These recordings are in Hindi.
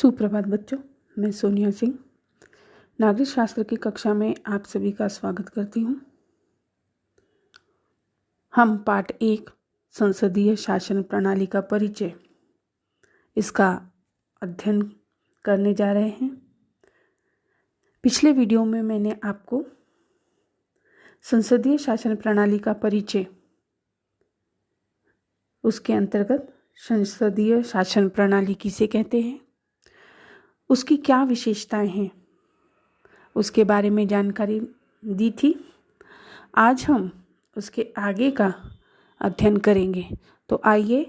सुप्रभात बच्चों, मैं सोनिया सिंह नागरिक शास्त्र की कक्षा में आप सभी का स्वागत करती हूँ। हम पाठ 1 संसदीय शासन प्रणाली का परिचय इसका अध्ययन करने जा रहे हैं। पिछले वीडियो में मैंने आपको संसदीय शासन प्रणाली का परिचय उसके अंतर्गत संसदीय शासन प्रणाली किसे कहते हैं, उसकी क्या विशेषताएं हैं, उसके बारे में जानकारी दी थी। आज हम उसके आगे का अध्ययन करेंगे। तो आइए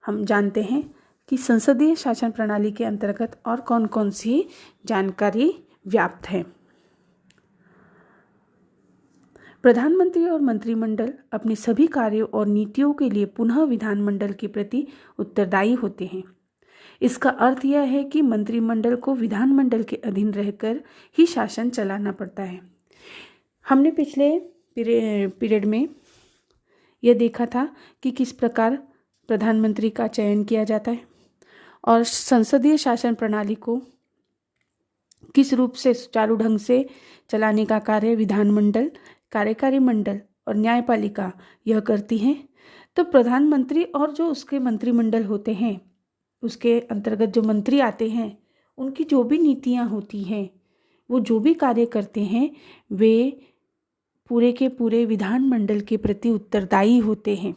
हम जानते हैं कि संसदीय शासन प्रणाली के अंतर्गत और कौन कौन सी जानकारी व्याप्त है। प्रधानमंत्री और मंत्रिमंडल अपने सभी कार्यों और नीतियों के लिए पुनः विधानमंडल के प्रति उत्तरदायी होते हैं। इसका अर्थ यह है कि मंत्रिमंडल को विधानमंडल के अधीन रहकर ही शासन चलाना पड़ता है। हमने पिछले पीरियड में यह देखा था कि किस प्रकार प्रधानमंत्री का चयन किया जाता है और संसदीय शासन प्रणाली को किस रूप से सुचारू ढंग से चलाने का कार्य विधानमंडल, कार्यकारी मंडल और न्यायपालिका यह करती हैं। तो प्रधानमंत्री और जो उसके मंत्रिमंडल होते हैं, उसके अंतर्गत जो मंत्री आते हैं, उनकी जो भी नीतियाँ होती हैं, वो जो भी कार्य करते हैं, वे पूरे के पूरे विधानमंडल के प्रति उत्तरदायी होते हैं।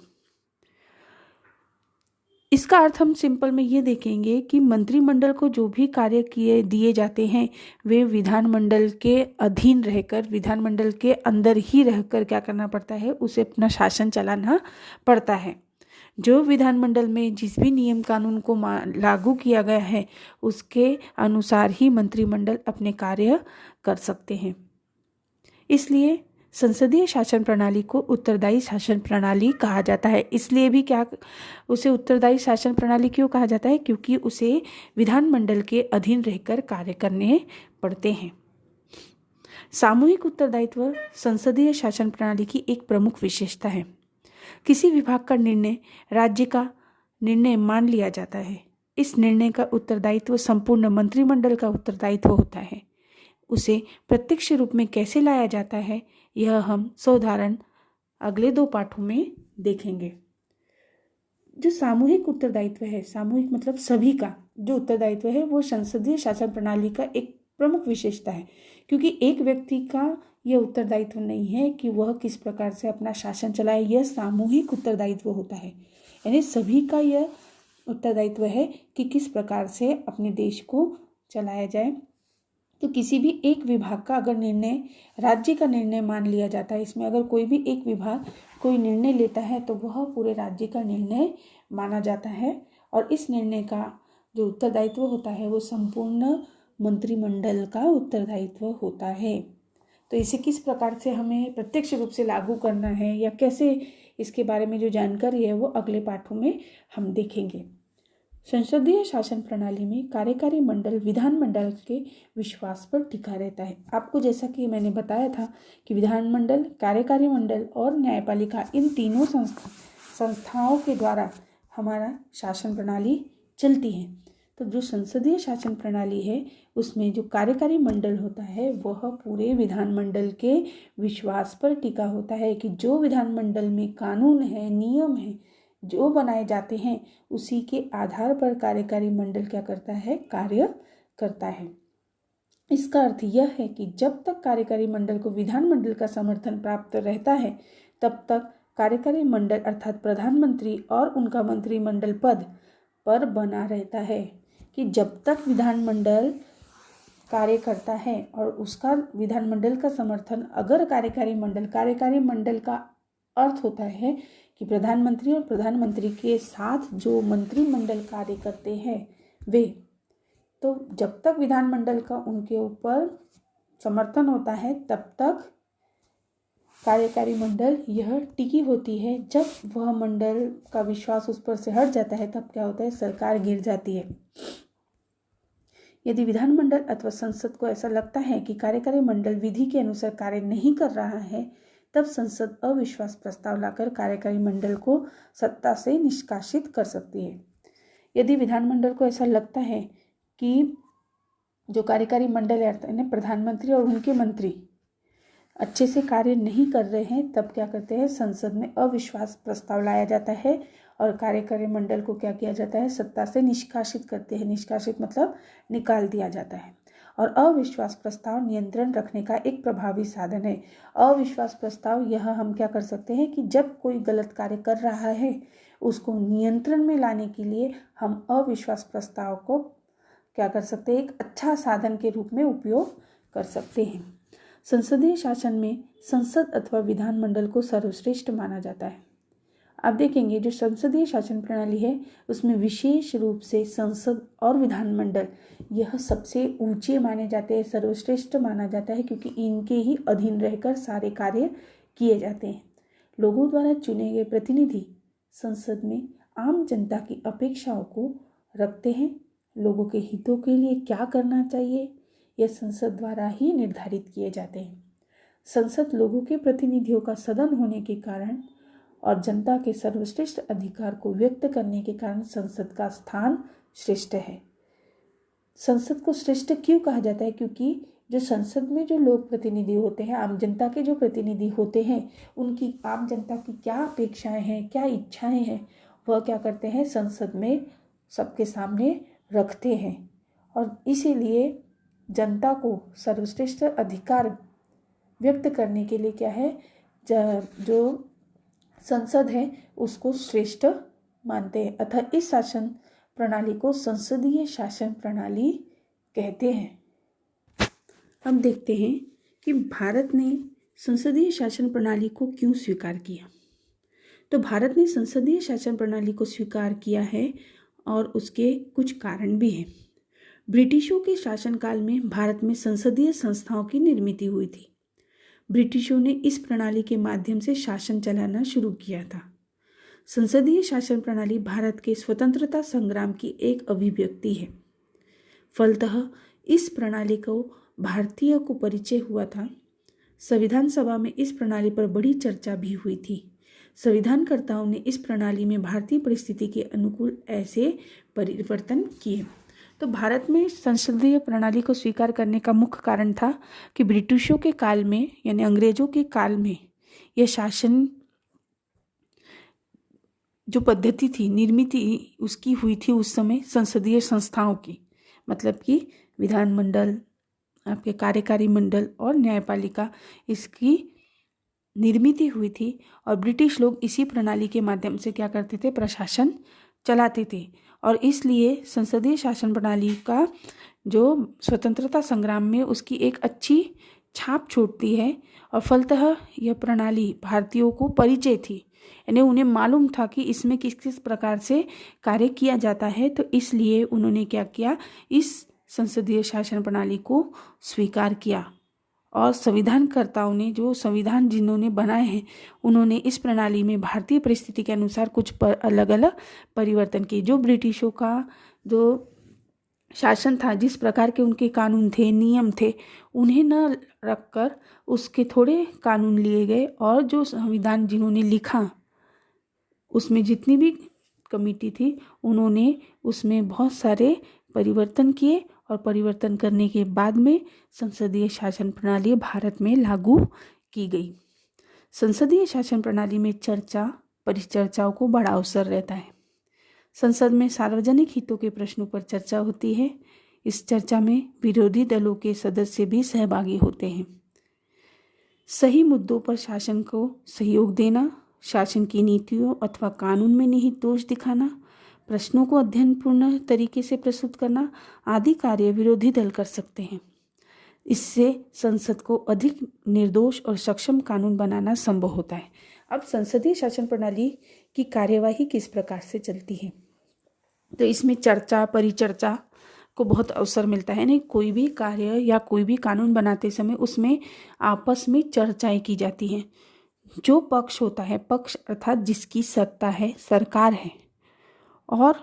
इसका अर्थ हम सिंपल में ये देखेंगे कि मंत्रिमंडल को जो भी कार्य दिए जाते हैं, वे विधानमंडल के अधीन रहकर, विधानमंडल के अंदर ही रहकर क्या करना पड़ता है, उसे अपना शासन चलाना पड़ता है। जो विधानमंडल में जिस भी नियम कानून को लागू किया गया है, उसके अनुसार ही मंत्रिमंडल अपने कार्य कर सकते हैं। इसलिए संसदीय शासन प्रणाली को उत्तरदायी शासन प्रणाली कहा जाता है। इसलिए भी क्या उसे उत्तरदायी शासन प्रणाली क्यों कहा जाता है? क्योंकि उसे विधानमंडल के अधीन रहकर कार्य करने पड़ते हैं। सामूहिक उत्तरदायित्व संसदीय शासन प्रणाली की एक प्रमुख विशेषता है। किसी विभाग का निर्णय राज्य का निर्णय मान लिया जाता है। इस निर्णय का उत्तरदायित्व संपूर्ण मंत्रिमंडल का उत्तरदायित्व होता है। उसे प्रत्यक्ष रूप में कैसे लाया जाता है, यह हम उदाहरण अगले 2 पाठों में देखेंगे। जो सामूहिक उत्तरदायित्व है, सामूहिक मतलब सभी का जो उत्तरदायित्व है, वो संसदीय शासन प्रणाली का एक प्रमुख विशेषता है। क्योंकि एक व्यक्ति का यह उत्तरदायित्व नहीं है कि वह किस प्रकार से अपना शासन चलाए, यह सामूहिक उत्तरदायित्व होता है। यानी सभी का यह उत्तरदायित्व है कि किस प्रकार से अपने देश को चलाया जाए। तो किसी भी एक विभाग का अगर निर्णय राज्य का निर्णय मान लिया जाता है, इसमें अगर कोई भी एक विभाग कोई निर्णय लेता है तो वह पूरे राज्य का निर्णय माना जाता है और इस निर्णय का जो उत्तरदायित्व होता है वो संपूर्ण मंत्रिमंडल का उत्तरदायित्व होता है। तो इसे किस प्रकार से हमें प्रत्यक्ष रूप से लागू करना है या कैसे, इसके बारे में जो जानकारी है वो अगले पाठों में हम देखेंगे। संसदीय शासन प्रणाली में कार्यकारी मंडल विधानमंडल के विश्वास पर टिका रहता है। आपको जैसा कि मैंने बताया था कि विधानमंडल, कार्यकारी मंडल और न्यायपालिका, इन तीनों संस्थाओं के द्वारा हमारा शासन प्रणाली चलती है। तो जो संसदीय शासन प्रणाली है, उसमें जो कार्यकारी मंडल होता है वह पूरे विधानमंडल के विश्वास पर टिका होता है कि जो विधानमंडल में कानून है, नियम है, जो बनाए जाते हैं, उसी के आधार पर कार्यकारी मंडल क्या करता है, कार्य करता है। इसका अर्थ यह है कि जब तक कार्यकारी मंडल को विधानमंडल का समर्थन प्राप्त रहता है, तब तक कार्यकारी मंडल अर्थात प्रधानमंत्री और उनका मंत्रिमंडल पद पर बना रहता है। कि जब तक विधानमंडल कार्य करता है और उसका विधानमंडल का समर्थन अगर कार्यकारी मंडल का अर्थ होता है कि प्रधानमंत्री और प्रधानमंत्री के साथ जो मंत्रिमंडल कार्य करते हैं वे, तो जब तक विधानमंडल का उनके ऊपर समर्थन होता है तब तक कार्यकारी मंडल यह टिकी होती है। जब वह मंडल का विश्वास उस पर से हट जाता है तब क्या होता है, सरकार गिर जाती है। यदि विधानमंडल अथवा संसद को ऐसा लगता है कि कार्यकारी मंडल विधि के अनुसार कार्य नहीं कर रहा है, तब संसद अविश्वास प्रस्ताव लाकर कार्यकारी मंडल को सत्ता से निष्कासित कर सकती है। यदि विधानमंडल को ऐसा लगता है कि जो कार्यकारी मंडल है, प्रधानमंत्री और उनके मंत्री अच्छे से कार्य नहीं कर रहे हैं, तब क्या करते हैं, संसद में अविश्वास प्रस्ताव लाया जाता है और कार्यकारी मंडल को क्या किया जाता है, सत्ता से निष्कासित करते हैं। निष्कासित मतलब निकाल दिया जाता है। और अविश्वास प्रस्ताव नियंत्रण रखने का एक प्रभावी साधन है। अविश्वास प्रस्ताव यह हम क्या कर सकते हैं कि जब कोई गलत कार्य कर रहा है उसको नियंत्रण में लाने के लिए हम अविश्वास प्रस्ताव को क्या कर सकते हैं, एक अच्छा साधन के रूप में उपयोग कर सकते हैं। संसदीय शासन में संसद अथवा विधानमंडल को सर्वश्रेष्ठ माना जाता है। आप देखेंगे जो संसदीय शासन प्रणाली है उसमें विशेष रूप से संसद और विधानमंडल यह सबसे ऊंचे माने जाते हैं, सर्वश्रेष्ठ माना जाता है, क्योंकि इनके ही अधीन रहकर सारे कार्य किए जाते हैं। लोगों द्वारा चुने गए प्रतिनिधि संसद में आम जनता की अपेक्षाओं को रखते हैं। लोगों के हितों के लिए क्या करना चाहिए यह संसद द्वारा ही निर्धारित किए जाते हैं। संसद लोगों के प्रतिनिधियों का सदन होने के कारण और जनता के सर्वश्रेष्ठ अधिकार को व्यक्त करने के कारण संसद का स्थान श्रेष्ठ है। संसद को श्रेष्ठ क्यों कहा जाता है? क्योंकि जो संसद में जो लोक प्रतिनिधि होते हैं, आम जनता के जो प्रतिनिधि होते हैं, उनकी आम जनता की क्या अपेक्षाएं हैं, क्या इच्छाएं हैं, वह क्या करते हैं, संसद में सबके सामने रखते हैं। और इसीलिए जनता को सर्वश्रेष्ठ अधिकार व्यक्त करने के लिए क्या है, जो संसद है उसको श्रेष्ठ मानते हैं। अतः इस शासन प्रणाली को संसदीय शासन प्रणाली कहते हैं। अब देखते हैं कि भारत ने संसदीय शासन प्रणाली को क्यों स्वीकार किया। तो भारत ने संसदीय शासन प्रणाली को स्वीकार किया है और उसके कुछ कारण भी हैं। ब्रिटिशों के शासनकाल में भारत में संसदीय संस्थाओं की निर्मित हुई थी। ब्रिटिशों ने इस प्रणाली के माध्यम से शासन चलाना शुरू किया था। संसदीय शासन प्रणाली भारत के स्वतंत्रता संग्राम की एक अभिव्यक्ति है। फलतः इस प्रणाली को भारतीय को परिचय हुआ था। संविधान सभा में इस प्रणाली पर बड़ी चर्चा भी हुई थी। संविधानकर्ताओं ने इस प्रणाली में भारतीय परिस्थिति के अनुकूल ऐसे परिवर्तन किए। तो भारत में संसदीय प्रणाली को स्वीकार करने का मुख्य कारण था कि ब्रिटिशों के काल में यानी अंग्रेजों के काल में यह शासन जो पद्धति थी, निर्मित उसकी हुई थी उस समय संसदीय संस्थाओं की, मतलब कि विधानमंडल, आपके कार्यकारी मंडल और न्यायपालिका, इसकी निर्मित हुई थी। और ब्रिटिश लोग इसी प्रणाली के माध्यम से क्या करते थे, प्रशासन चलाते थे। और इसलिए संसदीय शासन प्रणाली का जो स्वतंत्रता संग्राम में उसकी एक अच्छी छाप छोड़ती है। और फलतः यह प्रणाली भारतीयों को परिचय थी, यानी उन्हें मालूम था कि इसमें किस किस प्रकार से कार्य किया जाता है। तो इसलिए उन्होंने क्या किया, इस संसदीय शासन प्रणाली को स्वीकार किया। और संविधानकर्ताओं ने, जो संविधान जिन्होंने बनाए हैं, उन्होंने इस प्रणाली में भारतीय परिस्थिति के अनुसार कुछ अलग अलग परिवर्तन किए। जो ब्रिटिशों का जो शासन था, जिस प्रकार के उनके कानून थे, नियम थे, उन्हें न रखकर उसके थोड़े कानून लिए गए। और जो संविधान जिन्होंने लिखा उसमें जितनी भी कमेटी थी, उन्होंने उसमें बहुत सारे परिवर्तन किए। और परिवर्तन करने के बाद में संसदीय शासन प्रणाली भारत में लागू की गई। संसदीय शासन प्रणाली में चर्चा, परिचर्चाओं को बड़ा अवसर रहता है। संसद में सार्वजनिक हितों के प्रश्नों पर चर्चा होती है। इस चर्चा में विरोधी दलों के सदस्य भी सहभागी होते हैं। सही मुद्दों पर शासन को सहयोग देना, शासन की नीतियों अथवा कानून में निहित दोष दिखाना, प्रश्नों को अध्ययनपूर्ण तरीके से प्रस्तुत करना आदि कार्य विरोधी दल कर सकते हैं। इससे संसद को अधिक निर्दोष और सक्षम कानून बनाना संभव होता है। अब संसदीय शासन प्रणाली की कार्यवाही किस प्रकार से चलती है, तो इसमें चर्चा, परिचर्चा को बहुत अवसर मिलता है। नहीं, कोई भी कार्य या कोई भी कानून बनाते समय उसमें आपस में चर्चाएं की जाती हैं। जो पक्ष होता है, पक्ष अर्थात जिसकी सत्ता है, सरकार है, और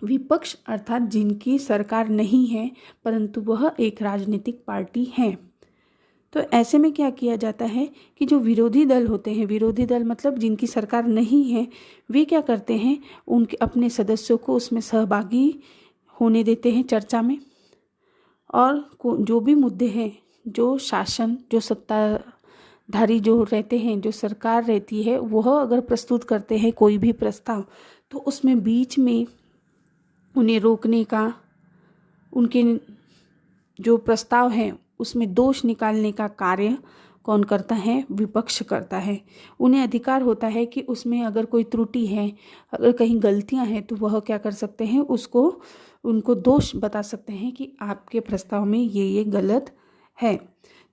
विपक्ष अर्थात जिनकी सरकार नहीं है परंतु वह एक राजनीतिक पार्टी है। तो ऐसे में क्या किया जाता है कि जो विरोधी दल होते हैं, विरोधी दल मतलब जिनकी सरकार नहीं है, वे क्या करते हैं, उनके अपने सदस्यों को उसमें सहभागी होने देते हैं चर्चा में, और जो भी मुद्दे हैं, जो शासन, जो सत्ताधारी जो रहते हैं, जो सरकार रहती है, वह अगर प्रस्तुत करते हैं कोई भी प्रस्ताव, तो उसमें बीच में उन्हें रोकने का, उनके जो प्रस्ताव हैं उसमें दोष निकालने का कार्य कौन करता है? विपक्ष करता है। उन्हें अधिकार होता है कि उसमें अगर कोई त्रुटि है, अगर कहीं गलतियां हैं, तो वह क्या कर सकते हैं? उनको दोष बता सकते हैं कि आपके प्रस्ताव में ये गलत है।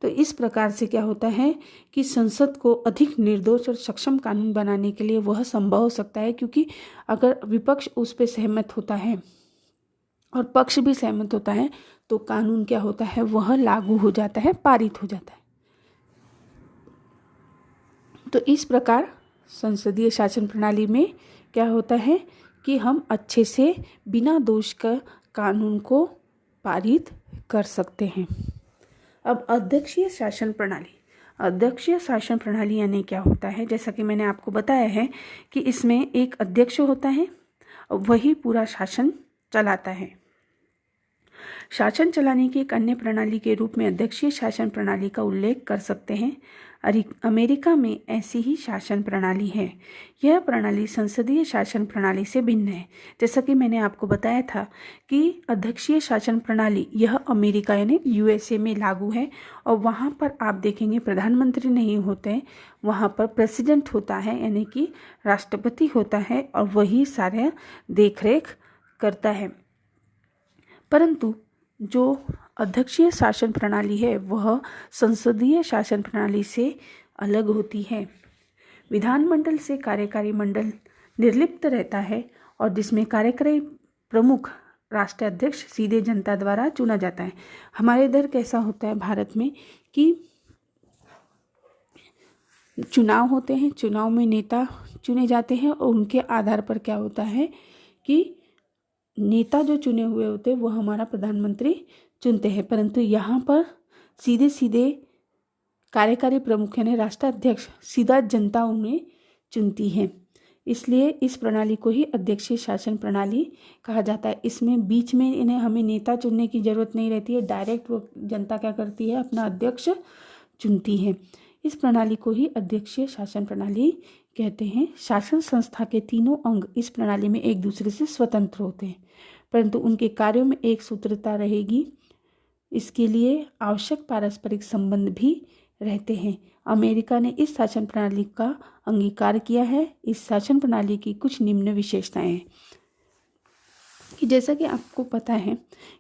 तो इस प्रकार से क्या होता है कि संसद को अधिक निर्दोष और सक्षम कानून बनाने के लिए वह संभव हो सकता है, क्योंकि अगर विपक्ष उस पर सहमत होता है और पक्ष भी सहमत होता है, तो कानून क्या होता है? वह लागू हो जाता है, पारित हो जाता है। तो इस प्रकार संसदीय शासन प्रणाली में क्या होता है कि हम अच्छे से बिना दोष का कानून को पारित कर सकते हैं। अब अध्यक्षीय शासन प्रणाली। अध्यक्षीय शासन प्रणाली यानी क्या होता है? जैसा कि मैंने आपको बताया है कि इसमें एक अध्यक्ष होता है, वही पूरा शासन चलाता है। शासन चलाने की एक अन्य प्रणाली के रूप में अध्यक्षीय शासन प्रणाली का उल्लेख कर सकते हैं। अमेरिका में ऐसी ही शासन प्रणाली है। यह प्रणाली संसदीय शासन प्रणाली से भिन्न है। जैसा कि मैंने आपको बताया था कि अध्यक्षीय शासन प्रणाली यह अमेरिका यानी यूएसए में लागू है, और वहाँ पर आप देखेंगे प्रधानमंत्री नहीं होते, वहाँ पर प्रेसिडेंट होता है, यानी कि राष्ट्रपति होता है, और वही सारे देखरेख करता है। परंतु जो अध्यक्षीय शासन प्रणाली है वह संसदीय शासन प्रणाली से अलग होती है। विधानमंडल से कार्यकारी मंडल निर्लिप्त रहता है, और जिसमें कार्यकारी प्रमुख राष्ट्राध्यक्ष सीधे जनता द्वारा चुना जाता है। हमारे इधर कैसा होता है भारत में कि चुनाव होते हैं, चुनाव में नेता चुने जाते हैं, और उनके आधार पर क्या होता है कि नेता जो चुने हुए होते हैं वो हमारा प्रधानमंत्री चुनते हैं। परंतु यहाँ पर सीधे सीधे कार्यकारी प्रमुख यानी राष्ट्राध्यक्ष सीधा जनता उन्हें चुनती है। इसलिए इस प्रणाली को ही अध्यक्षीय शासन प्रणाली कहा जाता है। इसमें बीच में हमें नेता चुनने की जरूरत नहीं रहती है, डायरेक्ट वो जनता क्या करती है? अपना अध्यक्ष चुनती है। इस प्रणाली को ही अध्यक्षीय शासन प्रणाली कहते हैं। शासन संस्था के तीनों अंग इस प्रणाली में एक दूसरे से स्वतंत्र होते हैं, परंतु उनके कार्यों में एक सूत्रता रहेगी। इसके लिए आवश्यक पारस्परिक संबंध भी रहते हैं। अमेरिका ने इस शासन प्रणाली का अंगीकार किया है। इस शासन प्रणाली की कुछ निम्न विशेषताएं हैं कि जैसा कि आपको पता है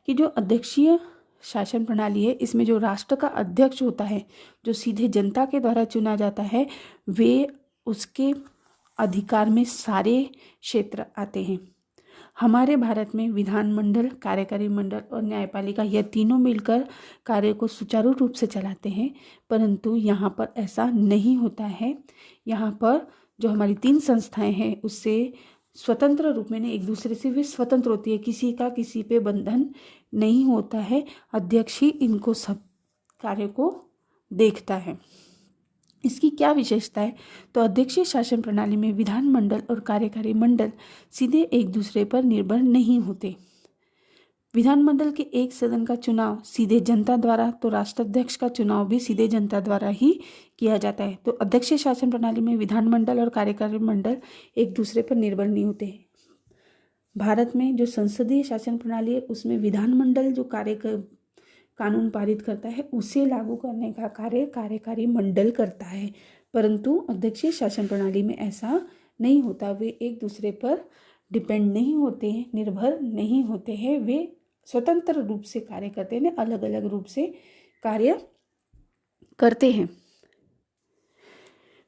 कि जो अध्यक्षीय शासन प्रणाली है, इसमें जो राष्ट्र का अध्यक्ष होता है, जो सीधे जनता के द्वारा चुना जाता है, वे उसके अधिकार में सारे क्षेत्र आते हैं। हमारे भारत में विधानमंडल, कार्यकारी मंडल और न्यायपालिका यह तीनों मिलकर कार्य को सुचारू रूप से चलाते हैं, परंतु यहाँ पर ऐसा नहीं होता है। यहाँ पर जो हमारी तीन संस्थाएं हैं उससे स्वतंत्र रूप में एक दूसरे से वे स्वतंत्र होती है, किसी का किसी पे बंधन नहीं होता है। अध्यक्ष ही इनको सब कार्य को देखता है। इसकी क्या विशेषता है? तो अध्यक्षीय शासन प्रणाली में विधानमंडल और कार्यकारी मंडल सीधे एक दूसरे पर निर्भर नहीं होते। विधानमंडल के एक सदन का चुनाव सीधे जनता द्वारा, तो राष्ट्राध्यक्ष का चुनाव भी सीधे जनता द्वारा ही किया जाता है। तो अध्यक्षीय शासन प्रणाली में विधानमंडल और कार्यकारी मंडल एक दूसरे पर निर्भर नहीं होते। भारत में जो संसदीय शासन प्रणाली है उसमें विधानमंडल जो कानून पारित करता है उसे लागू करने का कार्य कार्यकारी मंडल करता है, परंतु अध्यक्षीय शासन प्रणाली में ऐसा नहीं होता। वे एक दूसरे पर डिपेंड नहीं होते हैं, निर्भर नहीं होते हैं, वे स्वतंत्र रूप से कार्य करते हैं, अलग अलग रूप से कार्य करते हैं।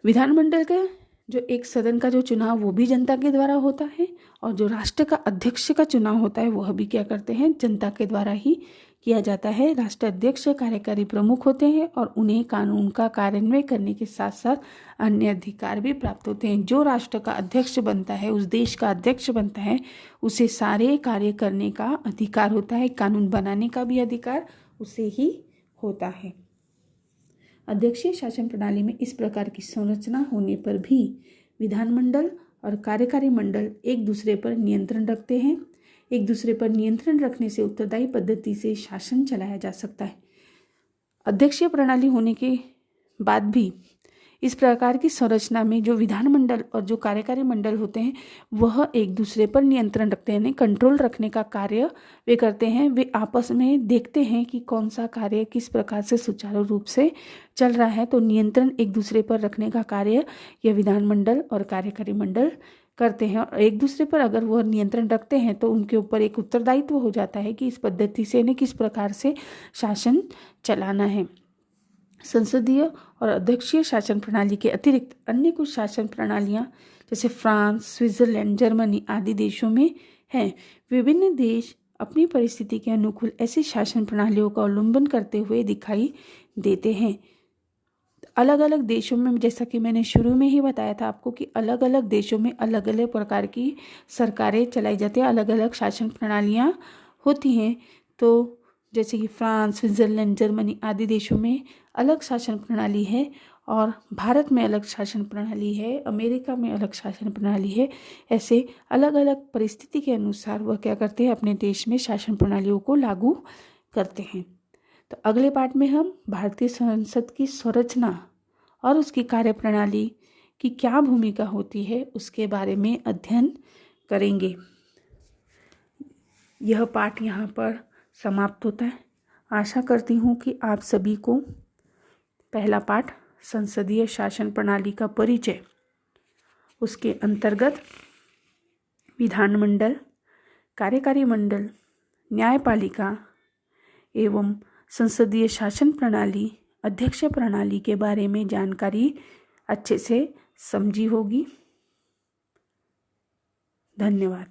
विधानमंडल का जो एक सदन का जो चुनाव वो भी जनता के द्वारा होता है, और जो राष्ट्र का अध्यक्ष का चुनाव होता है वह भी क्या करते हैं? जनता के द्वारा ही किया जाता है। राष्ट्राध्यक्ष कार्यकारी प्रमुख होते हैं और उन्हें कानून का कार्यान्वयन करने के साथ साथ अन्य अधिकार भी प्राप्त होते हैं। जो राष्ट्र का अध्यक्ष बनता है, उस देश का अध्यक्ष बनता है, उसे सारे कार्य करने का अधिकार होता है, कानून बनाने का भी अधिकार उसे ही होता है। अध्यक्षीय शासन प्रणाली में इस प्रकार की संरचना होने पर भी विधानमंडल और कार्यकारी मंडल एक दूसरे पर नियंत्रण रखते हैं। एक दूसरे पर नियंत्रण रखने से उत्तरदायी पद्धति से शासन चलाया जा सकता है। अध्यक्षीय प्रणाली होने के बाद भी इस प्रकार की संरचना में जो विधानमंडल और जो कार्यकारी मंडल होते हैं वह एक दूसरे पर नियंत्रण रखते हैं, कंट्रोल रखने का कार्य वे करते हैं। वे आपस में देखते हैं कि कौन सा कार्य किस प्रकार से सुचारू रूप से चल रहा है। तो नियंत्रण एक दूसरे पर रखने का कार्य यह विधानमंडल और कार्यकारी मंडल करते हैं। और एक दूसरे पर अगर वह नियंत्रण रखते हैं तो उनके ऊपर एक उत्तरदायित्व हो जाता है कि इस पद्धति से इन्हें किस प्रकार से शासन चलाना है। संसदीय और अध्यक्षीय शासन प्रणाली के अतिरिक्त अन्य कुछ शासन प्रणालियां जैसे फ्रांस, स्विट्जरलैंड, जर्मनी आदि देशों में हैं। विभिन्न देश अपनी परिस्थिति के अनुकूल ऐसी शासन प्रणालियों का अवलंबन करते हुए दिखाई देते हैं। अलग अलग देशों में, जैसा कि मैंने शुरू में ही बताया था आपको, कि अलग अलग देशों में अलग अलग प्रकार की सरकारें चलाई जाती हैं, अलग अलग शासन प्रणालियां होती हैं। तो जैसे कि फ्रांस, स्विट्जरलैंड, जर्मनी आदि देशों में अलग शासन प्रणाली है और भारत में अलग शासन प्रणाली है, अमेरिका में अलग शासन प्रणाली है। ऐसे अलग अलग परिस्थिति के अनुसार वह क्या करते हैं, अपने देश में शासन प्रणालियों को लागू करते हैं। तो अगले पार्ट में हम भारतीय संसद की संरचना और उसकी कार्यप्रणाली की क्या भूमिका होती है उसके बारे में अध्ययन करेंगे। यह पाठ यहाँ पर समाप्त होता है। आशा करती हूँ कि आप सभी को पहला पाठ संसदीय शासन प्रणाली का परिचय, उसके अंतर्गत विधानमंडल, कार्यकारी मंडल, न्यायपालिका एवं संसदीय शासन प्रणाली, अध्यक्ष प्रणाली के बारे में जानकारी अच्छे से समझी होगी। धन्यवाद।